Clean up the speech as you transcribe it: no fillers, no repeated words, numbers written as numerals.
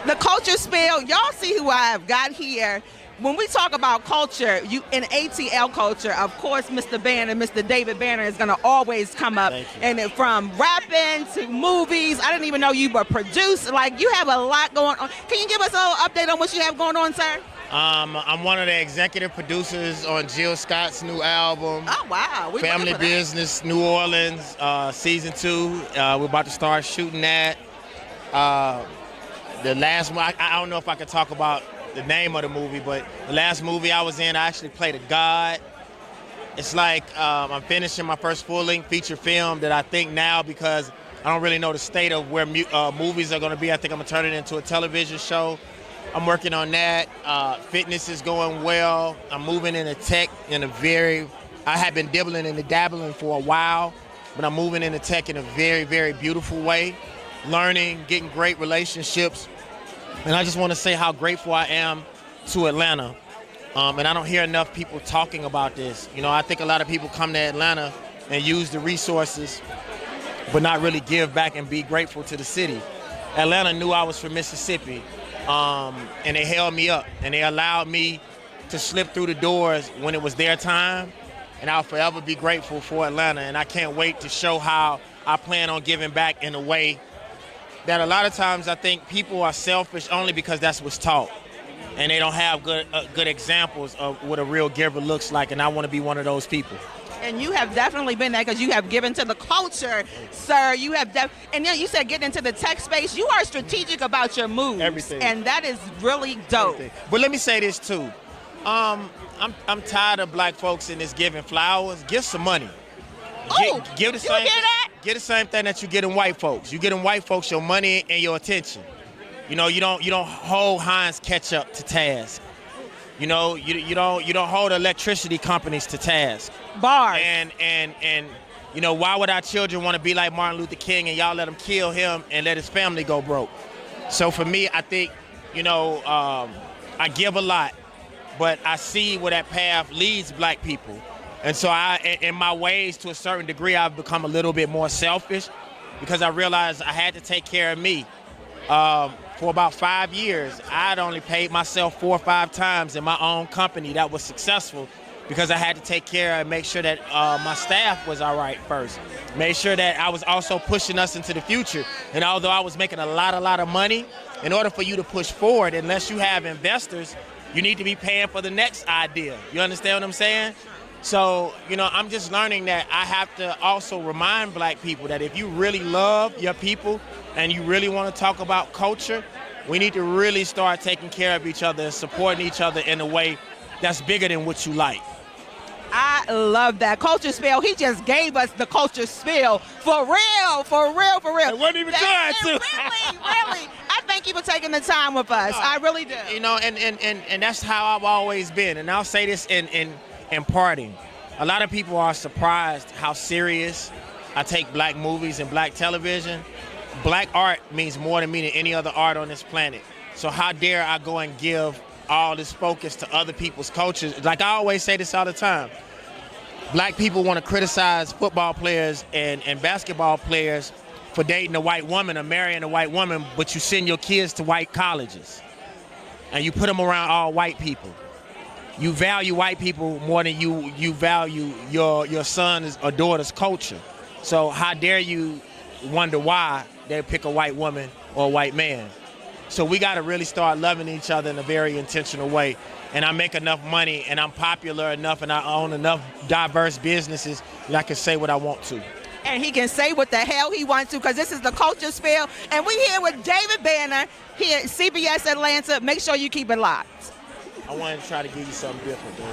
The culture spill, y'all see who I have got here. When we talk about culture, you in ATL culture, of course, Mr. Banner, Mr. David Banner is going to always come up. And from rapping to movies, I didn't even know you were produced. Like, you have a lot going on. Can you give us a little update on what you have going on, sir? I'm one of the executive producers on Jill Scott's new album. Oh, wow. Family Business, New Orleans, season 2. We're about to start shooting that. The last one, I don't know if I could talk about the name of the movie, but the last movie I was in, I actually played a god. It's like I'm finishing my first full-length feature film that I think now, because I don't really know the state of where movies are going to be, I think I'm going to turn it into a television show. I'm working on that. Fitness is going well. I'm moving into tech I have been dibbling and dabbling for a while, but I'm moving into tech in a very, very beautiful way. Learning, getting great relationships. And I just want to say how grateful I am to Atlanta. And I don't hear enough people talking about this. You know, I think a lot of people come to Atlanta and use the resources, but not really give back and be grateful to the city. Atlanta knew I was from Mississippi, and they held me up, and they allowed me to slip through the doors when it was their time. And I'll forever be grateful for Atlanta, and I can't wait to show how I plan on giving back in a way that a lot of times I think people are selfish only because that's what's taught. And they don't have good examples of what a real giver looks like, and I want to be one of those people. And you have definitely been that, because you have given to the culture, sir. You have and then you said getting into the tech space. You are strategic about your moves. Everything. And that is really dope. Everything. But let me say this too. I'm tired of black folks in this giving flowers. Give some money. Give the same. You hear that? Get the same thing that you get in white folks. You get in white folks your money and your attention. You know, you don't hold Heinz ketchup to task. You know, you don't hold electricity companies to task. Bars. And you know, why would our children want to be like Martin Luther King and y'all let him kill him and let his family go broke? So for me, I think, you know, I give a lot, but I see where that path leads black people. And so in my ways, to a certain degree, I've become a little bit more selfish, because I realized I had to take care of me. For about 5 years, I'd only paid myself 4 or 5 times in my own company that was successful, because I had to take care and make sure that my staff was all right first. Made sure that I was also pushing us into the future. And although I was making a lot of money, in order for you to push forward, unless you have investors, you need to be paying for the next idea. You understand what I'm saying? So, you know, I'm just learning that I have to also remind black people that if you really love your people and you really want to talk about culture, we need to really start taking care of each other and supporting each other in a way that's bigger than what you like. I love that. Culture spill. He just gave us the culture spill. For real, for real, for real. I wasn't even trying to. Really. I thank you for taking the time with us. I really do. You know, and that's how I've always been. And I'll say this in parting. A lot of people are surprised how serious I take black movies and black television. Black art means more to me than any other art on this planet. So how dare I go and give all this focus to other people's cultures? Like I always say this all the time. Black people want to criticize football players and basketball players for dating a white woman or marrying a white woman, but you send your kids to white colleges and you put them around all white people. You value white people more than you value your son's or daughter's culture. So how dare you wonder why they pick a white woman or a white man? So we got to really start loving each other in a very intentional way. And I make enough money and I'm popular enough and I own enough diverse businesses that I can say what I want to. And he can say what the hell he wants to, because this is the Culture Spill. And we here with David Banner here at CBS Atlanta. Make sure you keep it locked. I wanted to try to give you something different, dude.